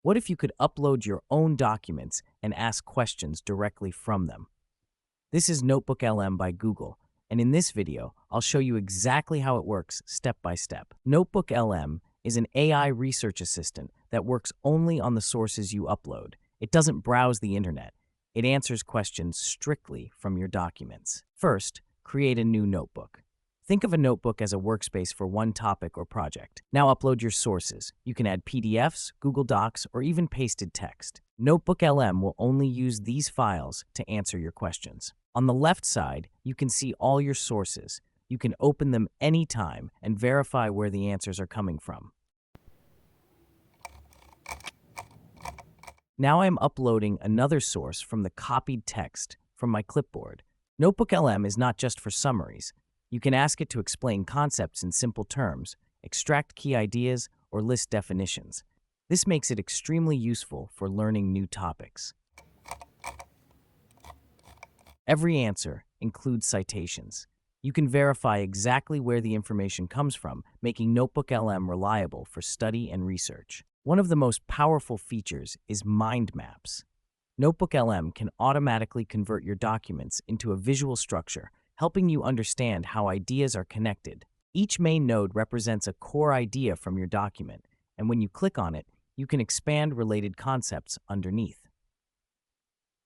What if you could upload your own documents and ask questions directly from them? This is NotebookLM by Google, and in this video, I'll show you exactly how it works step by step. NotebookLM is an AI research assistant that works only on the sources you upload. It doesn't browse the internet. It answers questions strictly from your documents. First, create a new notebook. Think of a notebook as a workspace for one topic or project. Now upload your sources. You can add PDFs, Google Docs, or even pasted text. NotebookLM will only use these files to answer your questions. On the left side, you can see all your sources. You can open them anytime and verify where the answers are coming from. Now I'm uploading another source from the copied text from my clipboard. NotebookLM is not just for summaries. You can ask it to explain concepts in simple terms, extract key ideas, or list definitions. This makes it extremely useful for learning new topics. Every answer includes citations. You can verify exactly where the information comes from, making NotebookLM reliable for study and research. One of the most powerful features is mind maps. NotebookLM can automatically convert your documents into a visual structure, helping you understand how ideas are connected. Each main node represents a core idea from your document, and when you click on it, you can expand related concepts underneath.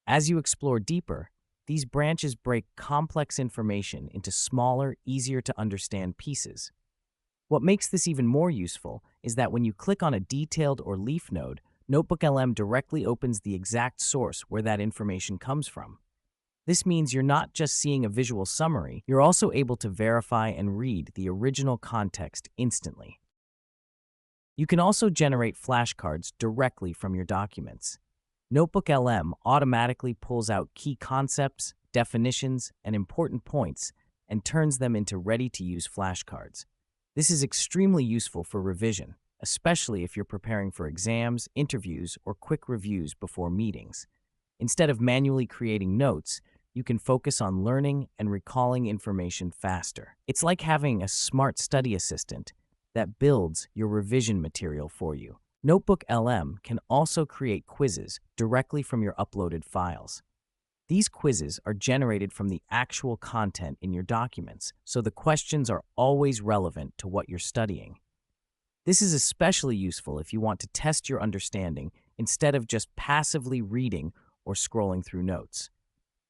As you explore deeper, these branches break complex information into smaller, easier to understand pieces. What makes this even more useful is that when you click on a detailed or leaf node, NotebookLM directly opens the exact source where that information comes from. This means you're not just seeing a visual summary, you're also able to verify and read the original context instantly. You can also generate flashcards directly from your documents. NotebookLM automatically pulls out key concepts, definitions, and important points and turns them into ready-to-use flashcards. This is extremely useful for revision, especially if you're preparing for exams, interviews, or quick reviews before meetings. Instead of manually creating notes, you can focus on learning and recalling information faster. It's like having a smart study assistant that builds your revision material for you. NotebookLM can also create quizzes directly from your uploaded files. These quizzes are generated from the actual content in your documents, so the questions are always relevant to what you're studying. This is especially useful if you want to test your understanding instead of just passively reading or scrolling through notes.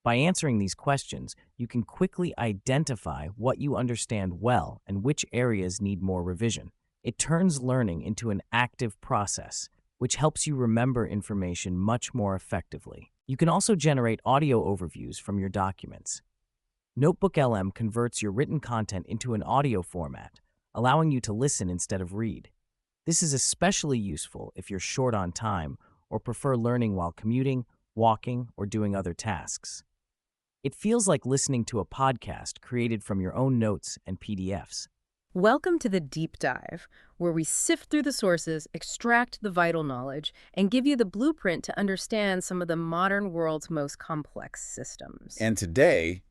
By answering these questions, you can quickly identify what you understand well and which areas need more revision. It turns learning into an active process, which helps you remember information much more effectively. You can also generate audio overviews from your documents. NotebookLM converts your written content into an audio format, allowing you to listen instead of read. This is especially useful if you're short on time or prefer learning while commuting, walking, or doing other tasks. It feels like listening to a podcast created from your own notes and PDFs. Welcome to the Deep Dive, where we sift through the sources, extract the vital knowledge, and give you the blueprint to understand some of the modern world's most complex systems. And today,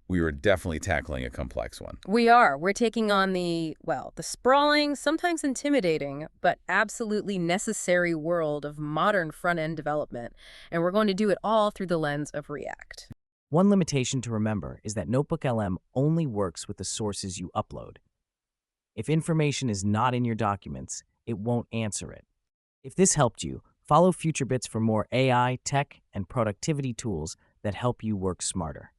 we were definitely tackling a complex one. We're taking on the sprawling, sometimes intimidating, but absolutely necessary world of modern front-end development, and we're going to do it all through the lens of React. One limitation to remember is that NotebookLM only works with the sources you upload. If information is not in your documents, it won't answer it. If this helped you, follow Future Bits for more AI, tech, and productivity tools that help you work smarter.